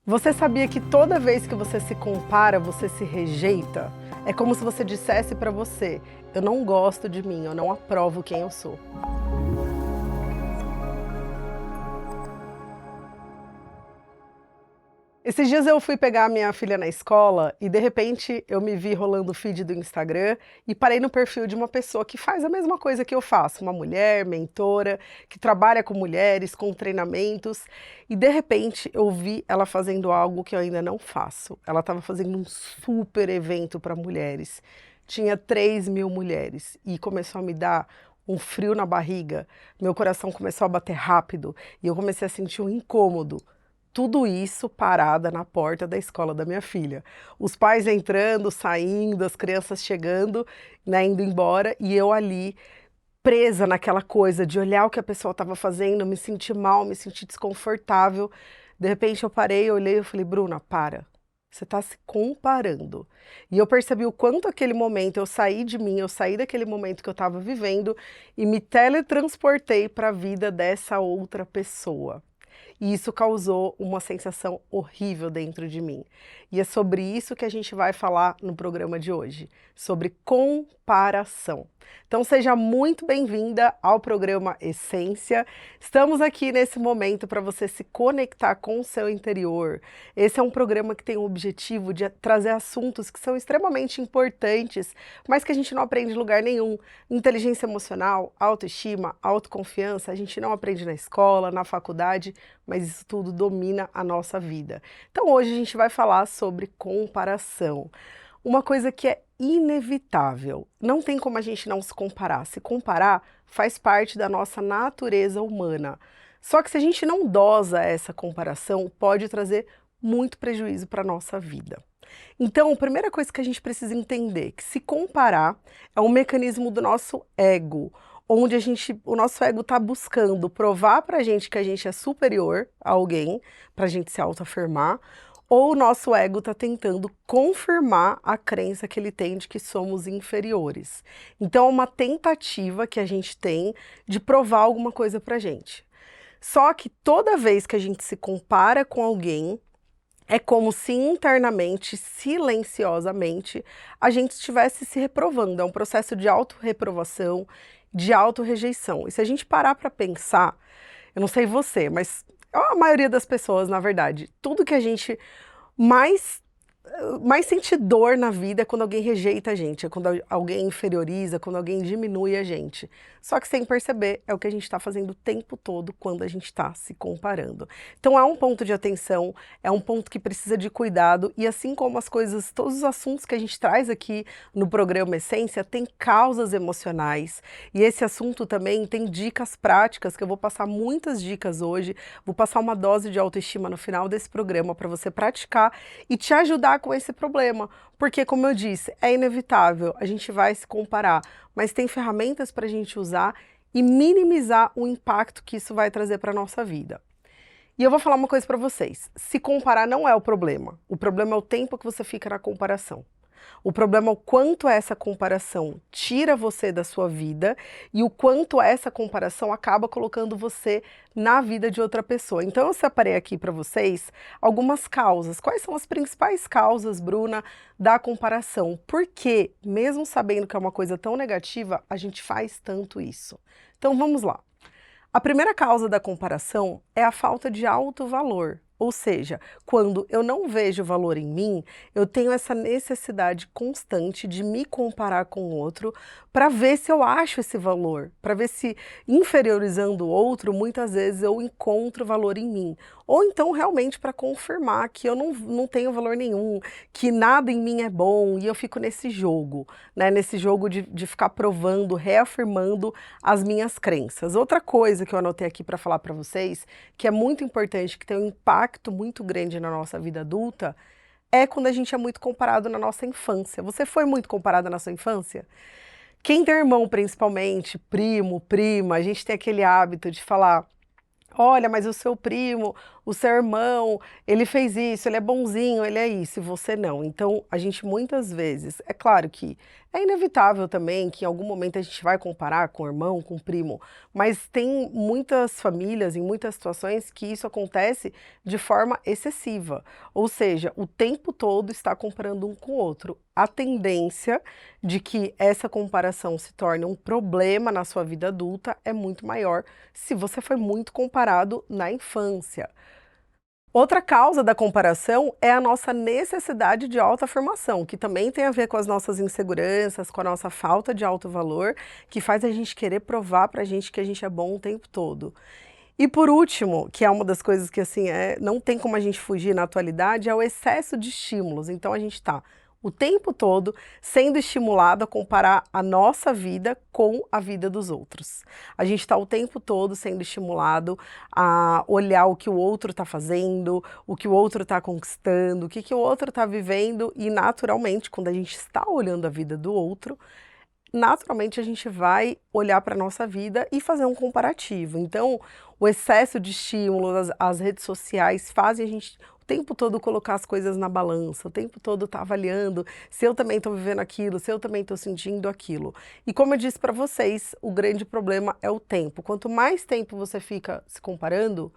Você sabia que toda vez que você se compara, você se rejeita? É como se você dissesse para você: eu não gosto de mim, eu não aprovo quem eu sou. Esses dias eu fui pegar a minha filha na escola e de repente eu me vi rolando o feed do Instagram e parei no perfil de uma pessoa que faz a mesma coisa que eu faço, uma mulher, mentora, que trabalha com mulheres, com treinamentos, e de repente eu vi ela fazendo algo que eu ainda não faço. Ela estava fazendo um super evento para mulheres, tinha 3.000 mulheres e começou a me dar um frio na barriga, meu coração começou a bater rápido e eu comecei a sentir um incômodo. Tudo isso parada na porta da escola da minha filha. Os pais entrando, saindo, as crianças chegando, né, indo embora, e eu ali presa naquela coisa de olhar o que a pessoa estava fazendo, me sentir mal, me sentir desconfortável. De repente eu parei, olhei e falei: Bruna, para. Você está se comparando. E eu percebi o quanto aquele momento eu saí de mim, eu saí daquele momento que eu estava vivendo e me teletransportei para a vida dessa outra pessoa. E isso causou uma sensação horrível dentro de mim. E é sobre isso que a gente vai falar no programa de hoje, sobre comparação. Então seja muito bem-vinda ao programa Essência. Estamos aqui nesse momento para você se conectar com o seu interior. Esse é um programa que tem o objetivo de trazer assuntos que são extremamente importantes, mas que a gente não aprende em lugar nenhum. Inteligência emocional, autoestima, autoconfiança, a gente não aprende na escola, na faculdade, mas isso tudo domina a nossa vida. Então hoje a gente vai falar sobre comparação. Uma coisa que é inevitável. Não tem como a gente não se comparar. Se comparar faz parte da nossa natureza humana. Só que se a gente não dosa essa comparação, pode trazer muito prejuízo para a nossa vida. Então, a primeira coisa que a gente precisa entender é que se comparar é um mecanismo do nosso ego, onde o nosso ego está buscando provar para a gente que a gente é superior a alguém, para a gente se autoafirmar, ou o nosso ego está tentando confirmar a crença que ele tem de que somos inferiores. Então, é uma tentativa que a gente tem de provar alguma coisa para a gente. Só que toda vez que a gente se compara com alguém, é como se internamente, silenciosamente, a gente estivesse se reprovando. É um processo de autorreprovação, de autorrejeição. E se a gente parar para pensar, eu não sei você, mas a maioria das pessoas, na verdade, tudo que a gente mais sente dor na vida é quando alguém rejeita a gente, é quando alguém inferioriza, quando alguém diminui a gente. Só que sem perceber, é o que a gente está fazendo o tempo todo quando a gente está se comparando. Então é um ponto de atenção, é um ponto que precisa de cuidado, e assim como as coisas, todos os assuntos que a gente traz aqui no programa Essência, tem causas emocionais, e esse assunto também tem dicas práticas, que eu vou passar muitas dicas hoje, vou passar uma dose de autoestima no final desse programa para você praticar e te ajudar com esse problema, porque como eu disse, é inevitável, a gente vai se comparar, mas tem ferramentas para a gente usar e minimizar o impacto que isso vai trazer para a nossa vida. E eu vou falar uma coisa para vocês, se comparar não é o problema é o tempo que você fica na comparação. O problema é o quanto essa comparação tira você da sua vida e o quanto essa comparação acaba colocando você na vida de outra pessoa. Então eu separei aqui para vocês algumas causas. Quais são as principais causas, Bruna, da comparação? Por que, mesmo sabendo que é uma coisa tão negativa, a gente faz tanto isso? Então vamos lá. A primeira causa da comparação é a falta de autovalor. Ou seja, quando eu não vejo valor em mim, eu tenho essa necessidade constante de me comparar com o outro para ver se eu acho esse valor, para ver se inferiorizando o outro, muitas vezes eu encontro valor em mim. Ou então realmente para confirmar que eu não tenho valor nenhum, que nada em mim é bom, e eu fico nesse jogo, né? Nesse jogo de ficar provando, reafirmando as minhas crenças. Outra coisa que eu anotei aqui para falar para vocês, que é muito importante, que tem um impacto muito grande na nossa vida adulta, é quando a gente é muito comparado na nossa infância. Você foi muito comparada na sua infância? Quem tem irmão, principalmente, primo, prima, a gente tem aquele hábito de falar: olha, mas o seu primo, o seu irmão, ele fez isso, ele é bonzinho, ele é isso, e você não. Então, a gente muitas vezes, é claro que é inevitável também que em algum momento a gente vai comparar com o irmão, com o primo, mas tem muitas famílias, em muitas situações, que isso acontece de forma excessiva. Ou seja, o tempo todo está comparando um com o outro. A tendência de que essa comparação se torne um problema na sua vida adulta é muito maior se você foi muito comparado na infância. Outra causa da comparação é a nossa necessidade de autoafirmação, que também tem a ver com as nossas inseguranças, com a nossa falta de autovalor, que faz a gente querer provar pra gente que a gente é bom o tempo todo. E por último, que é uma das coisas que assim não tem como a gente fugir na atualidade, é o excesso de estímulos. Então a gente está o tempo todo sendo estimulado a comparar a nossa vida com a vida dos outros. A gente está o tempo todo sendo estimulado a olhar o que o outro está fazendo, o que o outro está conquistando, o que o outro está vivendo e naturalmente, quando a gente está olhando a vida do outro, naturalmente a gente vai olhar para a nossa vida e fazer um comparativo. Então, o excesso de estímulos, as redes sociais fazem a gente o tempo todo colocar as coisas na balança, o tempo todo tá avaliando se eu também estou vivendo aquilo, se eu também estou sentindo aquilo. E como eu disse para vocês, o grande problema é o tempo. Quanto mais tempo você fica se comparando,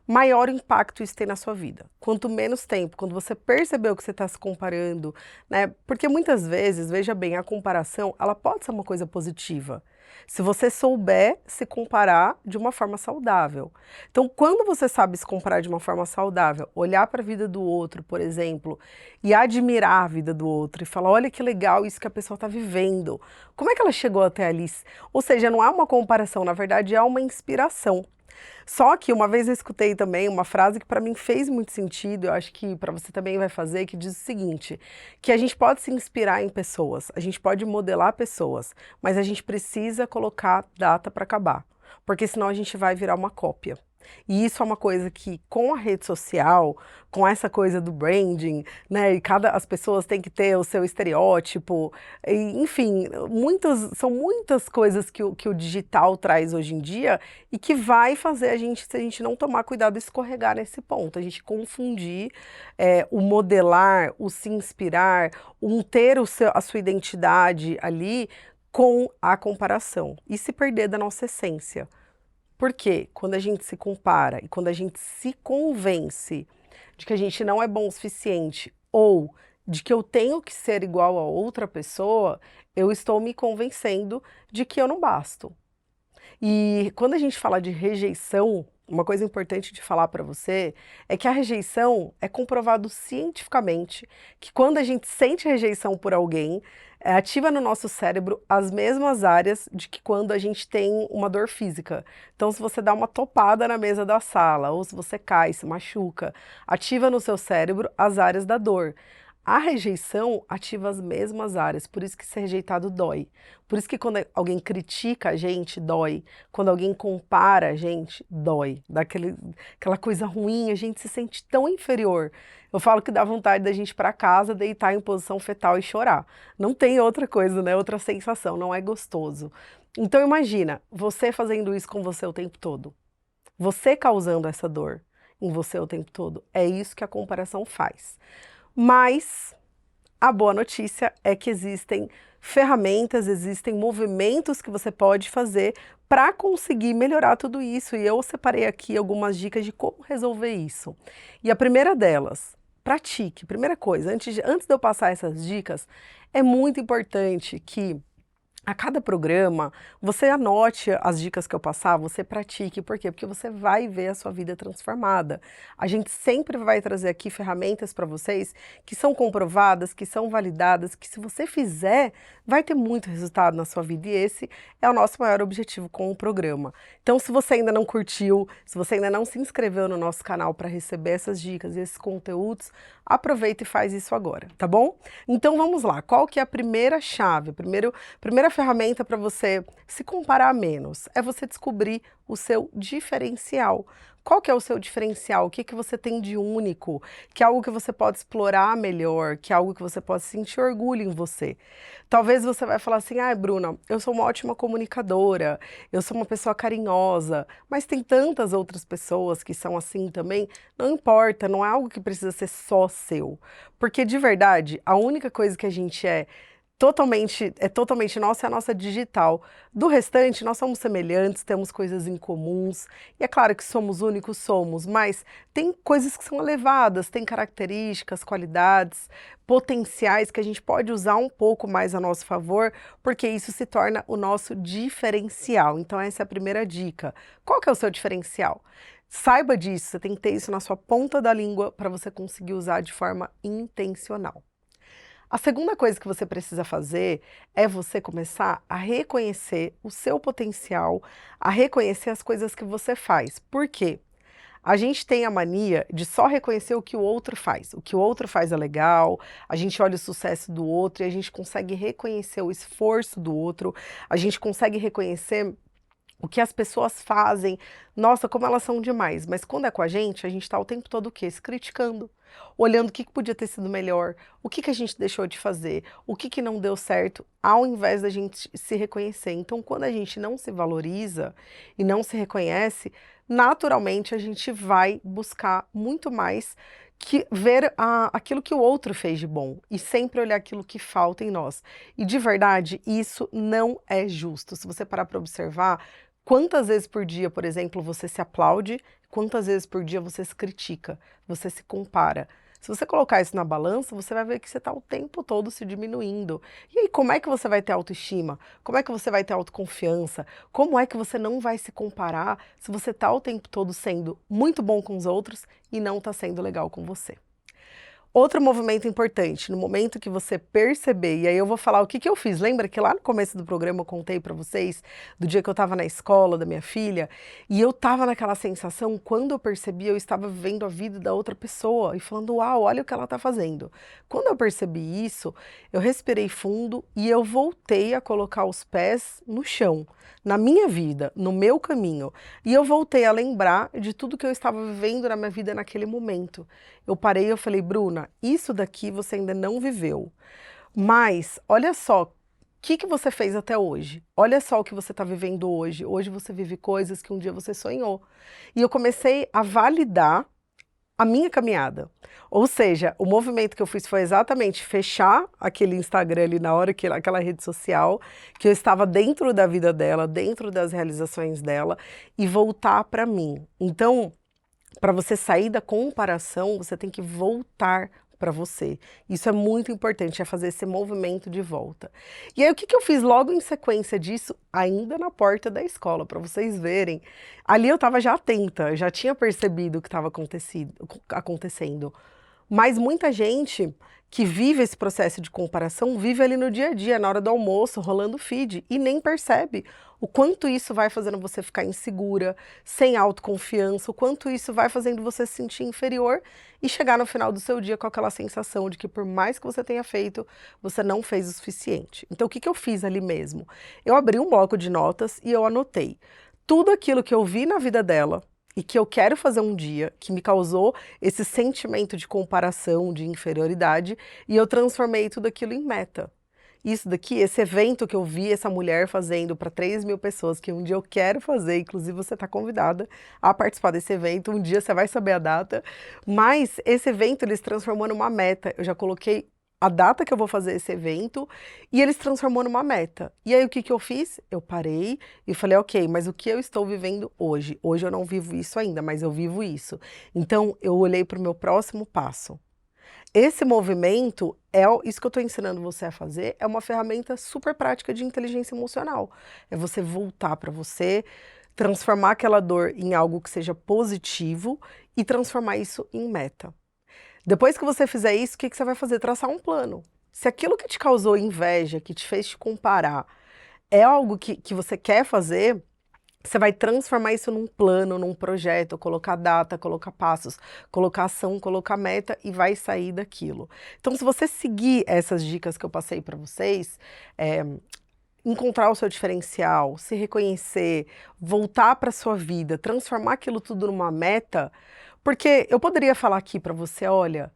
maior impacto isso tem na sua vida. Quanto menos tempo, quando você percebeu que você está se comparando, né? Porque muitas vezes, veja bem, a comparação, ela pode ser uma coisa positiva. Se você souber se comparar de uma forma saudável. Então, quando você sabe se comparar de uma forma saudável, olhar para a vida do outro, por exemplo, e admirar a vida do outro, e falar, olha que legal isso que a pessoa está vivendo. Como é que ela chegou até ali? Ou seja, não é uma comparação, na verdade é uma inspiração. Só que uma vez eu escutei também uma frase que para mim fez muito sentido, eu acho que para você também vai fazer, que diz o seguinte, que a gente pode se inspirar em pessoas, a gente pode modelar pessoas, mas a gente precisa colocar data para acabar, porque senão a gente vai virar uma cópia. E isso é uma coisa que, com a rede social, com essa coisa do branding, né, e as pessoas têm que ter o seu estereótipo, enfim, são muitas coisas que o digital traz hoje em dia e que vai fazer a gente, se a gente não tomar cuidado, escorregar nesse ponto, a gente confundir o modelar, o se inspirar, ter a sua identidade ali com a comparação e se perder da nossa essência. Porque quando a gente se compara e quando a gente se convence de que a gente não é bom o suficiente ou de que eu tenho que ser igual a outra pessoa, eu estou me convencendo de que eu não basto. E quando a gente fala de rejeição, uma coisa importante de falar para você é que a rejeição é comprovado cientificamente que quando a gente sente rejeição por alguém, ativa no nosso cérebro as mesmas áreas de que quando a gente tem uma dor física. Então, se você dá uma topada na mesa da sala ou se você cai, se machuca, ativa no seu cérebro as áreas da dor. A rejeição ativa as mesmas áreas, por isso que ser rejeitado dói. Por isso que quando alguém critica a gente, dói. Quando alguém compara a gente, dói. Dá aquela coisa ruim, a gente se sente tão inferior. Eu falo que dá vontade da gente ir para casa, deitar em posição fetal e chorar. Não tem outra coisa, né? Outra sensação, não é gostoso. Então imagina, você fazendo isso com você o tempo todo. Você causando essa dor em você o tempo todo. É isso que a comparação faz. Mas a boa notícia é que existem ferramentas, existem movimentos que você pode fazer para conseguir melhorar tudo isso. E eu separei aqui algumas dicas de como resolver isso. E a primeira delas, pratique. Primeira coisa, antes de eu passar essas dicas, é muito importante que a cada programa, você anote as dicas que eu passar, você pratique. Por quê? Porque você vai ver a sua vida transformada. A gente sempre vai trazer aqui ferramentas para vocês que são comprovadas, que são validadas, que se você fizer, vai ter muito resultado na sua vida. E esse é o nosso maior objetivo com o programa. Então, se você ainda não curtiu, se você ainda não se inscreveu no nosso canal para receber essas dicas e esses conteúdos, aproveita e faz isso agora, tá bom? Então, vamos lá. Qual que é a primeira chave? Primeira ferramenta para você se comparar menos é você descobrir o seu diferencial. Qual que é o seu diferencial? O que que você tem de único? Que é algo que você pode explorar melhor, que é algo que você pode sentir orgulho em você. Talvez você vai falar assim, ah, Bruna, eu sou uma ótima comunicadora, eu sou uma pessoa carinhosa, mas tem tantas outras pessoas que são assim também. Não importa, não é algo que precisa ser só seu. Porque de verdade, a única coisa que a gente é totalmente nossa, é a nossa digital. Do restante, nós somos semelhantes, temos coisas em comuns, e é claro que somos únicos, somos, mas tem coisas que são elevadas, tem características, qualidades, potenciais que a gente pode usar um pouco mais a nosso favor, porque isso se torna o nosso diferencial. Então essa é a primeira dica. Qual que é o seu diferencial? Saiba disso, você tem que ter isso na sua ponta da língua para você conseguir usar de forma intencional. A segunda coisa que você precisa fazer é você começar a reconhecer o seu potencial, a reconhecer as coisas que você faz. Por quê? A gente tem a mania de só reconhecer o que o outro faz. O que o outro faz é legal, a gente olha o sucesso do outro e a gente consegue reconhecer o esforço do outro, a gente consegue reconhecer o que as pessoas fazem, nossa, como elas são demais. Mas quando é com a gente está o tempo todo o quê? Se criticando, olhando o que podia ter sido melhor, o que a gente deixou de fazer, o que não deu certo, ao invés da gente se reconhecer. Então, quando a gente não se valoriza e não se reconhece, naturalmente a gente vai buscar muito mais que ver aquilo que o outro fez de bom e sempre olhar aquilo que falta em nós. E de verdade, isso não é justo. Se você parar para observar, quantas vezes por dia, por exemplo, você se aplaude, quantas vezes por dia você se critica, você se compara. Se você colocar isso na balança, você vai ver que você está o tempo todo se diminuindo. E aí, como é que você vai ter autoestima? Como é que você vai ter autoconfiança? Como é que você não vai se comparar se você está o tempo todo sendo muito bom com os outros e não está sendo legal com você? Outro movimento importante, no momento que você perceber, e aí eu vou falar o que eu fiz. Lembra que lá no começo do programa eu contei para vocês do dia que eu estava na escola da minha filha e eu estava naquela sensação, quando eu percebi, eu estava vivendo a vida da outra pessoa e falando, uau, olha o que ela está fazendo. Quando eu percebi isso, eu respirei fundo e eu voltei a colocar os pés no chão, na minha vida, no meu caminho. E eu voltei a lembrar de tudo que eu estava vivendo na minha vida naquele momento. Eu parei e eu falei, Bruna, isso daqui você ainda não viveu, mas olha só, o que você fez até hoje? Olha só o que você está vivendo hoje. Hoje você vive coisas que um dia você sonhou. E eu comecei a validar a minha caminhada. Ou seja, o movimento que eu fiz foi exatamente fechar aquele Instagram ali na hora, aquela rede social, que eu estava dentro da vida dela, dentro das realizações dela, e voltar para mim. Então, para você sair da comparação, você tem que voltar para você. Isso é muito importante, é fazer esse movimento de volta. E aí, o que eu fiz logo em sequência disso, ainda na porta da escola, para vocês verem. Ali eu estava já atenta, já tinha percebido o que estava acontecendo. Mas muita gente que vive esse processo de comparação vive ali no dia a dia, na hora do almoço, rolando feed, e nem percebe o quanto isso vai fazendo você ficar insegura, sem autoconfiança, o quanto isso vai fazendo você se sentir inferior e chegar no final do seu dia com aquela sensação de que por mais que você tenha feito, você não fez o suficiente. Então o que eu fiz ali mesmo? Eu abri um bloco de notas e eu anotei tudo aquilo que eu vi na vida dela, e que eu quero fazer um dia, que me causou esse sentimento de comparação, de inferioridade, e eu transformei tudo aquilo em meta. Isso daqui, esse evento que eu vi essa mulher fazendo para 3.000 pessoas, que um dia eu quero fazer, inclusive você está convidada a participar desse evento, um dia você vai saber a data, mas esse evento ele se transformou numa meta, eu já coloquei a data que eu vou fazer esse evento, e ele se transformou numa meta. E aí o que eu fiz? Eu parei e falei, ok, mas o que eu estou vivendo hoje? Hoje eu não vivo isso ainda, mas eu vivo isso. Então eu olhei para o meu próximo passo. Esse movimento, isso que eu estou ensinando você a fazer, é uma ferramenta super prática de inteligência emocional. É você voltar para você, transformar aquela dor em algo que seja positivo e transformar isso em meta. Depois que você fizer isso, o que você vai fazer? Traçar um plano. Se aquilo que te causou inveja, que te fez te comparar, é algo que você quer fazer, você vai transformar isso num plano, num projeto, colocar data, colocar passos, colocar ação, colocar meta e vai sair daquilo. Então, se você seguir essas dicas que eu passei para vocês, encontrar o seu diferencial, se reconhecer, voltar para sua vida, transformar aquilo tudo numa meta, porque eu poderia falar aqui para você, olha,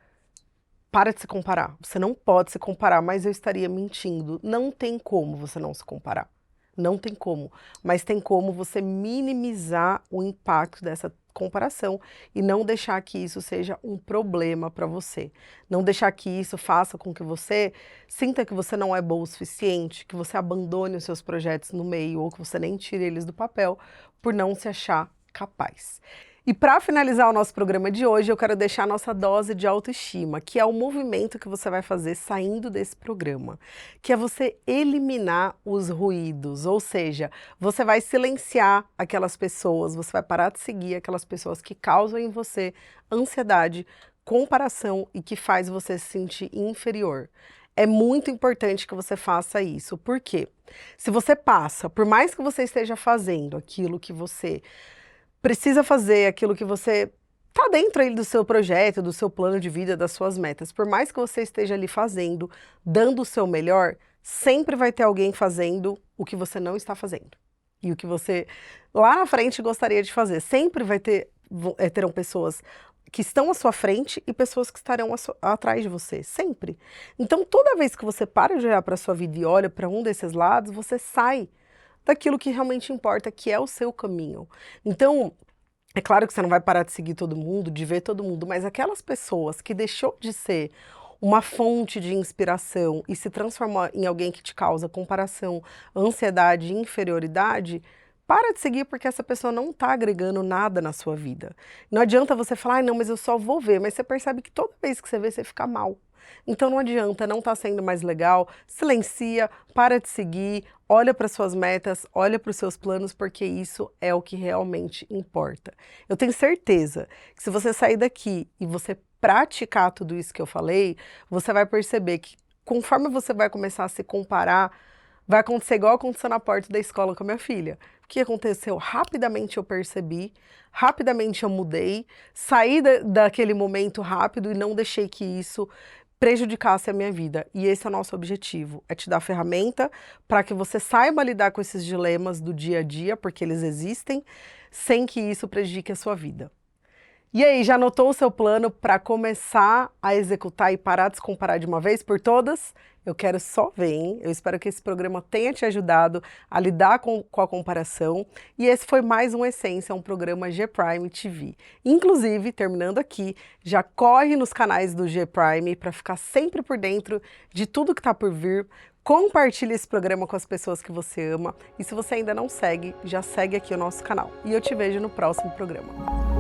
para de se comparar. Você não pode se comparar, mas eu estaria mentindo. Não tem como você não se comparar. Não tem como. Mas tem como você minimizar o impacto dessa comparação e não deixar que isso seja um problema para você. Não deixar que isso faça com que você sinta que você não é bom o suficiente, que você abandone os seus projetos no meio ou que você nem tire eles do papel por não se achar capaz. E para finalizar o nosso programa de hoje, eu quero deixar a nossa dose de autoestima, que é o movimento que você vai fazer saindo desse programa, que é você eliminar os ruídos, ou seja, você vai silenciar aquelas pessoas, você vai parar de seguir aquelas pessoas que causam em você ansiedade, comparação e que faz você se sentir inferior. É muito importante que você faça isso, porque se você passa, por mais que você esteja fazendo aquilo que você precisa fazer, aquilo que você tá dentro aí do seu projeto, do seu plano de vida, das suas metas. Por mais que você esteja ali fazendo, dando o seu melhor, sempre vai ter alguém fazendo o que você não está fazendo. E o que você lá na frente gostaria de fazer. Sempre vai ter, terão pessoas que estão à sua frente e pessoas que estarão atrás de você, sempre. Então, toda vez que você para de olhar para a sua vida e olha para um desses lados, você sai daquilo que realmente importa, que é o seu caminho. Então, é claro que você não vai parar de seguir todo mundo, de ver todo mundo, mas aquelas pessoas que deixou de ser uma fonte de inspiração e se transformou em alguém que te causa comparação, ansiedade, inferioridade, para de seguir porque essa pessoa não está agregando nada na sua vida. Não adianta você falar, ah, não, mas eu só vou ver, mas você percebe que toda vez que você vê, você fica mal. Então não adianta, não está sendo mais legal, silencia, para de seguir, olha para suas metas, olha para os seus planos, porque isso é o que realmente importa. Eu tenho certeza que se você sair daqui e você praticar tudo isso que eu falei, você vai perceber que conforme você vai começar a se comparar, vai acontecer igual aconteceu na porta da escola com a minha filha. O que aconteceu? Rapidamente eu percebi, rapidamente eu mudei, saí daquele momento rápido e não deixei que isso prejudicasse a minha vida. E esse é o nosso objetivo, é te dar ferramenta para que você saiba lidar com esses dilemas do dia a dia, porque eles existem, sem que isso prejudique a sua vida. E aí, já anotou o seu plano para começar a executar e parar de se comparar de uma vez por todas? Eu quero só ver, hein? Eu espero que esse programa tenha te ajudado a lidar com a comparação. E esse foi mais um Essência, um programa G-Prime TV. Inclusive, terminando aqui, já corre nos canais do G-Prime para ficar sempre por dentro de tudo que está por vir. Compartilhe esse programa com as pessoas que você ama. E se você ainda não segue, já segue aqui o nosso canal. E eu te vejo no próximo programa.